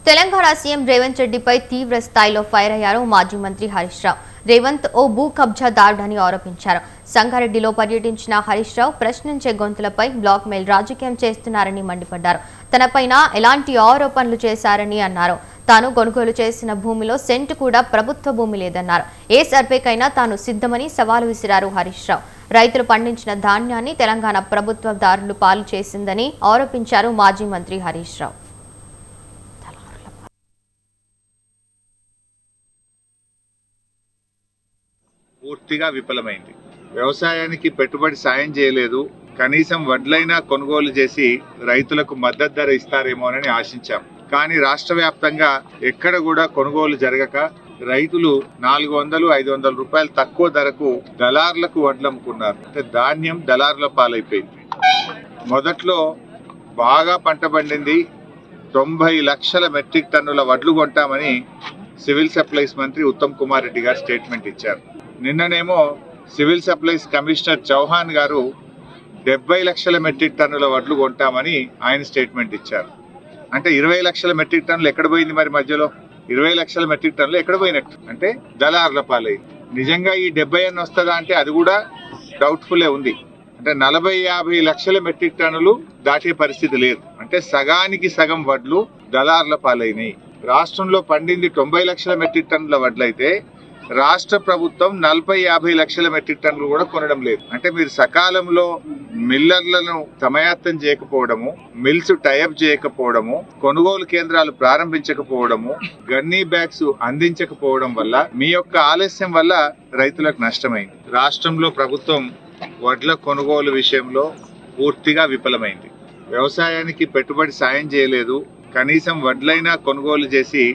Telangana CM Revanth రెడ్డిపై తీవ్ర స్థాయిలో ఫైర్ అయ్యారు మాజీ మంత్రి హరీష్ రావు. రేవంత్ ఓ భూ కబ్జాదారుడని ఆరోపించారు. సంగారెడ్డిలో పర్యటించిన హరీష్ రావు ప్రశ్నించే గొంతులపై బ్లాక్ మెయిల్ రాజకీయం చేస్తున్నారని మండిపడ్డారు. తనపైన ఎలాంటి ఆరోపణలు చేశారని అన్నారు. తాను కొనుగోలు చేసిన భూమిలో సెంటు కూడా ప్రభుత్వ భూమి లేదన్నారు. ఏ సర్వేకైనా తాను సిద్ధమని సవాలు విసిరారు హరీష్ రావు. రైతులు పండించిన ధాన్యాన్ని తెలంగాణ ప్రభుత్వ దారులు పాలు చేసిందని ఆరోపించారు మాజీ మంత్రి హరీష్ రావు. పూర్తిగా విఫలమైంది. వ్యవసాయానికి పెట్టుబడి సాయం చేయలేదు. కనీసం వడ్లైనా కొనుగోలు చేసి రైతులకు మద్దతు ధర ఇస్తారేమోనని ఆశించాం. కానీ రాష్ట్ర వ్యాప్తంగా ఎక్కడ కూడా కొనుగోలు జరగక రైతులు 400-500 రూపాయలు తక్కువ ధరకు దళార్లకు వడ్లు అమ్ముకున్నారు. అంటే ధాన్యం దళార్ల పాలైపోయింది. మొదట్లో బాగా పంట పండింది. 90 లక్షల మెట్రిక్ టన్నుల వడ్లు కొంటామని సివిల్ సప్లైస్ మంత్రి ఉత్తమ్ కుమార్ రెడ్డి గారు స్టేట్మెంట్ ఇచ్చారు. నిన్ననేమో సివిల్ సప్లైస్ కమిషనర్ చౌహాన్ గారు 70 లక్షల మెట్రిక్ టన్నుల వడ్లు కొంటామని ఆయన స్టేట్మెంట్ ఇచ్చారు. అంటే 20 లక్షల మెట్రిక్ టన్నులు ఎక్కడ పోయింది? మరి మధ్యలో 20 లక్షల మెట్రిక్ టన్నులు ఎక్కడ పోయినట్టు? అంటే దళార్ల పాలైంది. నిజంగా ఈ 70 అని వస్తుందా అంటే అది కూడా డౌట్ఫుల్లే ఉంది. అంటే 40-50 లక్షల మెట్రిక్ టన్నులు దాటే పరిస్థితి లేదు. అంటే సగానికి సగం వడ్లు దళార్ల పాలైనవి. రాష్ట్రంలో పండింది 90 లక్షల మెట్రిక్ టన్నుల వడ్లు అయితే రాష్ట్ర ప్రభుత్వం 40-50 లక్షల మెట్రిక్ టన్నులు కూడా కొనడం లేదు. అంటే మీరు సకాలంలో మిల్లర్లను సమాయత్తం చేయకపోవడము, మిల్స్ టైఅప్ చేయకపోవడము, కొనుగోలు కేంద్రాలు ప్రారంభించకపోవడము, గన్నీ బ్యాగ్స్ అందించకపోవడం వల్ల మీ యొక్క ఆలస్యం వల్ల రైతులకు నష్టమైంది. రాష్ట్రంలో ప్రభుత్వం వడ్ల కొనుగోలు విషయంలో పూర్తిగా విఫలమైంది. వ్యవసాయానికి పెట్టుబడి సాయం చేయలేదు. కనీసం వడ్లైనా కొనుగోలు చేసి